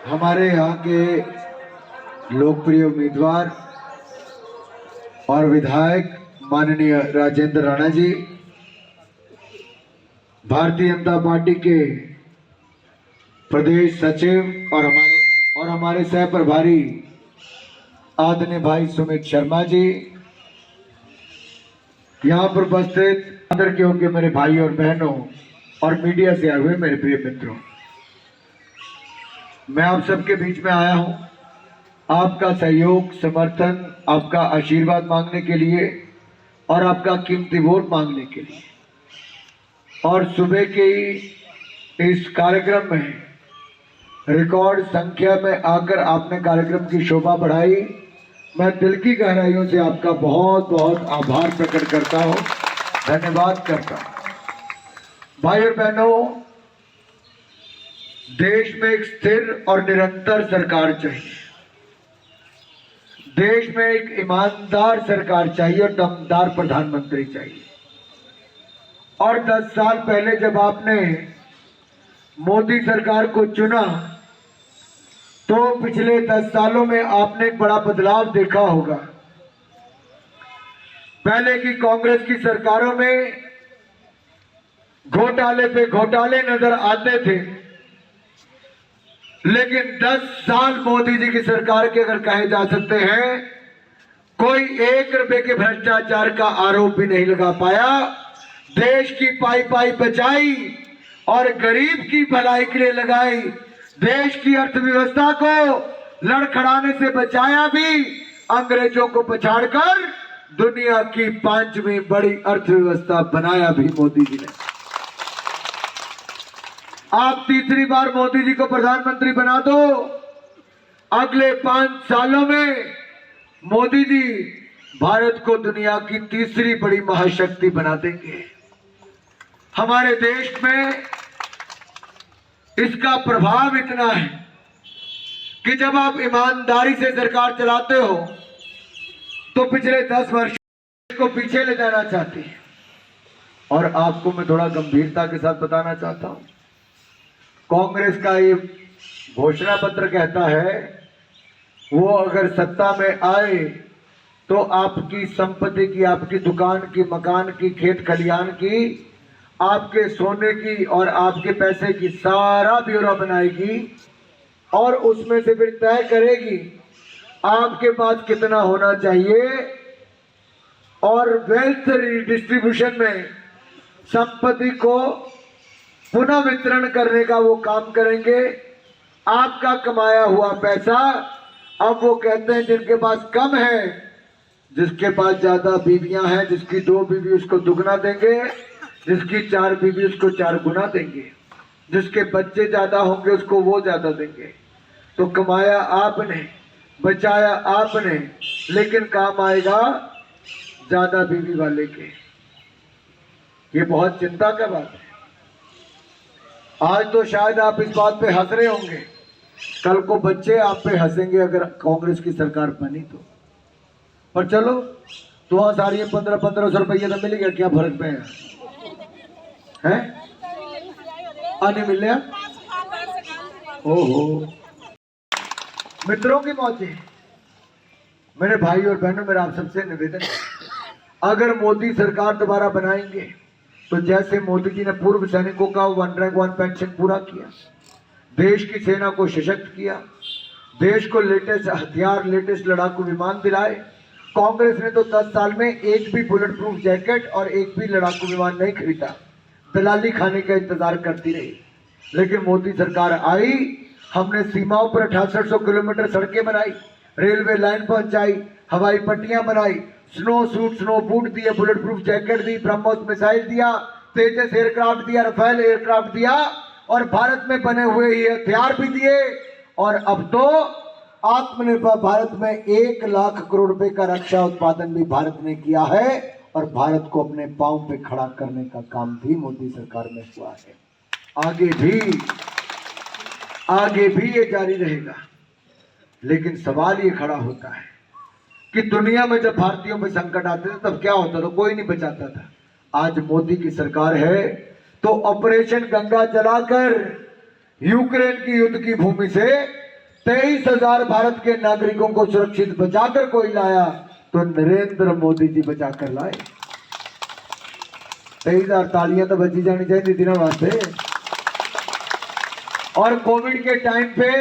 हमारे यहाँ के लोकप्रिय उम्मीदवार और विधायक माननीय राजेंद्र राणा जी, भारतीय जनता पार्टी के प्रदेश सचिव और हमारे सह प्रभारी आदरणीय भाई सुमित शर्मा जी, यहाँ पर उपस्थित आदर के योग्य मेरे भाई और बहनों और मीडिया से आए हुए मेरे प्रिय मित्रों, मैं आप सबके बीच में आया हूं आपका सहयोग, समर्थन, आपका आशीर्वाद मांगने के लिए और आपका कीमती वोट मांगने के लिए। और सुबह के ही इस कार्यक्रम में रिकॉर्ड संख्या में आकर आपने कार्यक्रम की शोभा बढ़ाई। मैं दिल की गहराइयों से आपका बहुत बहुत आभार प्रकट करता हूं, धन्यवाद करता हूं। भाई और बहनों, देश में एक स्थिर और निरंतर सरकार चाहिए। देश में एक ईमानदार सरकार चाहिए और दमदार प्रधानमंत्री चाहिए। और 10 साल पहले जब आपने मोदी सरकार को चुना तो पिछले 10 सालों में आपने एक बड़ा बदलाव देखा होगा। पहले की कांग्रेस की सरकारों में घोटाले पे घोटाले नजर आते थे, लेकिन 10 साल मोदी जी की सरकार के अगर कहे जा सकते हैं, कोई 1 रुपए के भ्रष्टाचार का आरोप भी नहीं लगा पाया। देश की पाई पाई बचाई और गरीब की भलाई के लिए लगाई। देश की अर्थव्यवस्था को लड़खड़ाने से बचाया भी, अंग्रेजों को पछाड़कर दुनिया की 5वीं बड़ी अर्थव्यवस्था बनाया भी मोदी जी ने। आप तीसरी बार मोदी जी को प्रधानमंत्री बना दो, अगले 5 सालों में मोदी जी भारत को दुनिया की तीसरी बड़ी महाशक्ति बना देंगे। हमारे देश में इसका प्रभाव इतना है कि जब आप ईमानदारी से सरकार चलाते हो तो पिछले 10 वर्ष को पीछे ले जाना चाहते हैं। और आपको मैं थोड़ा गंभीरता के साथ बताना चाहता हूं, कांग्रेस का ये घोषणा पत्र कहता है वो अगर सत्ता में आए तो आपकी संपत्ति की, आपकी दुकान की, मकान की, खेत खलियान की, आपके सोने की और आपके पैसे की सारा ब्यौरा बनाएगी और उसमें से फिर तय करेगी आपके पास कितना होना चाहिए और वेल्थ डिस्ट्रीब्यूशन में संपत्ति को पुनः वितरण करने का वो काम करेंगे। आपका कमाया हुआ पैसा अब वो कहते हैं जिनके पास कम है, जिसके पास ज्यादा बीवियां हैं, जिसकी 2 बीवी उसको दुगना देंगे, जिसकी 4 बीवी उसको 4 गुना देंगे, जिसके बच्चे ज्यादा होंगे उसको वो ज्यादा देंगे। तो कमाया आपने, बचाया आपने, लेकिन काम आएगा ज्यादा बीवी वाले के। ये बहुत चिंता का बात है। आज तो शायद आप इस बात पे हंस रहे होंगे, कल को बच्चे आप पे हंसेंगे अगर कांग्रेस की सरकार बनी तो। पर चलो, तो सारी 1500 रुपये तो मिलेगा, क्या फर्क पे है? आने मिले ओहो, मित्रों की मौतें। मेरे भाई और बहनों, मेरा आप सबसे निवेदन है, अगर मोदी सरकार दोबारा बनाएंगे तो जैसे मोदी जी ने पूर्व सैनिकों का 1 रैंक 1 पेंशन पूरा किया, देश की सेना को सशक्त किया, देश को लेटेस्ट हथियार, लेटेस्ट लड़ाकू विमान दिलाए। कांग्रेस ने तो 10 साल में एक भी बुलेट प्रूफ जैकेट और एक भी लड़ाकू विमान नहीं खरीदा, दलाली खाने का इंतजार करती रही। लेकिन मोदी सरकार आई, हमने सीमाओं पर 6800 किलोमीटर सड़कें बनाई, रेलवे लाइन पहुंचाई, हवाई पट्टियां बनाई, स्नो सूट, स्नो बूट दिए, बुलेट प्रूफ जैकेट दी, ब्रह्मोस मिसाइल दिया, तेजस एयरक्राफ्ट दिया, रफेल एयरक्राफ्ट दिया और भारत में बने हुए ये हथियार भी दिए। और अब तो आत्मनिर्भर भारत में 1 लाख करोड़ रुपए का रक्षा उत्पादन भी भारत ने किया है और भारत को अपने पांव पे खड़ा करने का काम भी मोदी सरकार में हुआ है। आगे भी ये जारी रहेगा। लेकिन सवाल ये खड़ा होता है कि दुनिया में जब भारतीयों में संकट आते थे तब क्या होता था? कोई नहीं बचाता था। आज मोदी की सरकार है तो ऑपरेशन गंगा चलाकर यूक्रेन की युद्ध की भूमि से 23,000 भारत के नागरिकों को सुरक्षित बचाकर कोई लाया तो नरेंद्र मोदी जी बचाकर लाए। 23,000 तालियां तो बजी जानी चाहिए थी ना वास्ते। और कोविड के टाइम पे